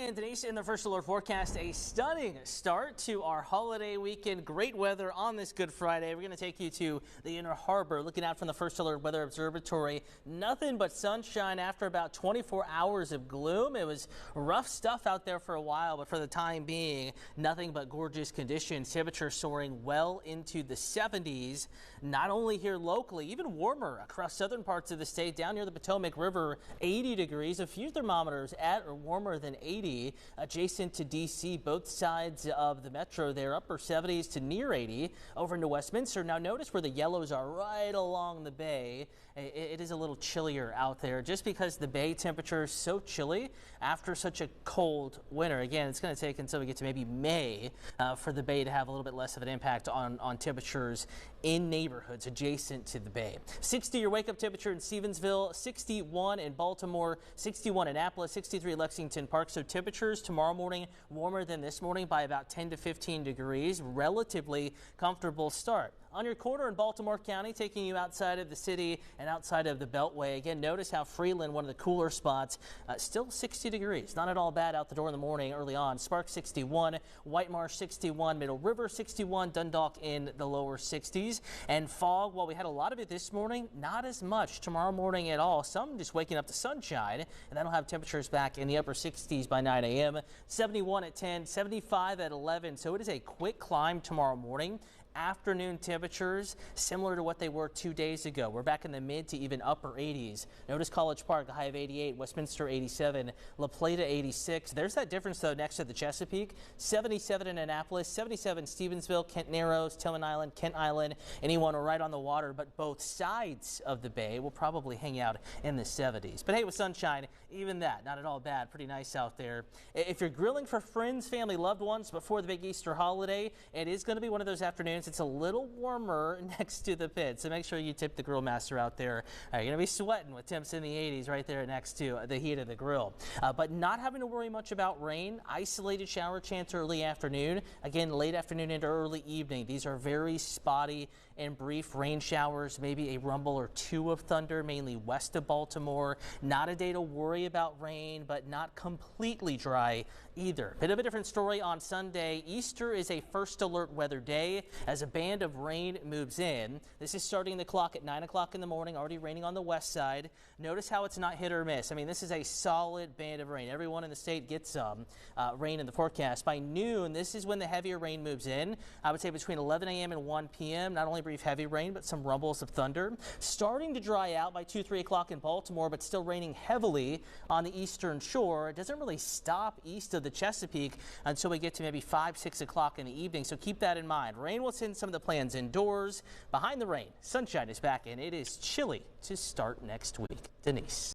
And Denise, in the First Alert forecast, a stunning start to our holiday weekend. Great weather on this Good Friday. We're going to take you to the Inner Harbor, looking out from the First Alert Weather Observatory. Nothing but sunshine after about 24 hours of gloom. It was rough stuff out there for a while, but for the time being, nothing but gorgeous conditions. Temperatures soaring well into the 70s, not only here locally, even warmer across southern parts of the state. Down near the Potomac River, 80 degrees. A few thermometers at or warmer than 80. Adjacent to D.C., both sides of the metro there, upper 70s to near 80 over into Westminster. Now notice where the yellows are right along the bay. It is a little chillier out there just because the bay temperature is so chilly after such a cold winter. Again, it's going to take until we get to maybe May for the bay to have a little bit less of an impact on temperatures in neighborhoods adjacent to the bay. 60 your wake up temperature in Stevensville, 61 in Baltimore, 61 in Annapolis, 63 Lexington Park. So temperatures tomorrow morning warmer than this morning by about 10 to 15 degrees. Relatively comfortable start. On your corner in Baltimore County, taking you outside of the city and outside of the Beltway. Again, notice how Freeland, one of the cooler spots, still 60 degrees. Not at all bad out the door in the morning early on. Sparks 61, White Marsh 61, Middle River 61, Dundalk in the lower 60s. And fog, while we had a lot of it this morning, not as much tomorrow morning at all. Some just waking up to sunshine, and that'll have temperatures back in the upper 60s by 9 a.m. 71 at 10, 75 at 11. So it is a quick climb tomorrow morning. Afternoon temperatures similar to what they were 2 days ago. We're back in the mid to even upper 80s. Notice College Park, a high of 88, Westminster 87, La Plata 86. There's that difference though next to the Chesapeake. 77 in Annapolis, 77 Stevensville, Kent Narrows, Tillman Island, Kent Island. Anyone right on the water, but both sides of the bay will probably hang out in the 70s. But hey, with sunshine, even that, not at all bad. Pretty nice out there. If you're grilling for friends, family, loved ones before the big Easter holiday, it is going to be one of those afternoons. It's a little warmer next to the pit, so make sure you tip the grill master out there. You're going to be sweating with temps in the 80s right there next to the heat of the grill. But not having to worry much about rain. Isolated shower chance early afternoon. Again, late afternoon into early evening. These are very spotty and brief rain showers, maybe a rumble or two of thunder, mainly west of Baltimore. Not a day to worry about rain, but not completely dry either. Bit of a different story on Sunday. Easter is a first alert weather day as a band of rain moves in. This is starting the clock at 9 o'clock in the morning, already raining on the west side. Notice how it's not hit or miss. I mean, this is a solid band of rain. Everyone in the state gets some rain in the forecast. By noon, this is when the heavier rain moves in. I would say between 11 a.m. and 1 p.m. Not only brief heavy rain, but some rumbles of thunder. Starting to dry out by 2, 3 o'clock in Baltimore, but still raining heavily on the eastern shore. It doesn't really stop east of the Chesapeake until we get to maybe 5, 6 o'clock in the evening. So keep that in mind. Rain will send some of the plans indoors. Behind the rain, sunshine is back and it is chilly to start next week. Denise.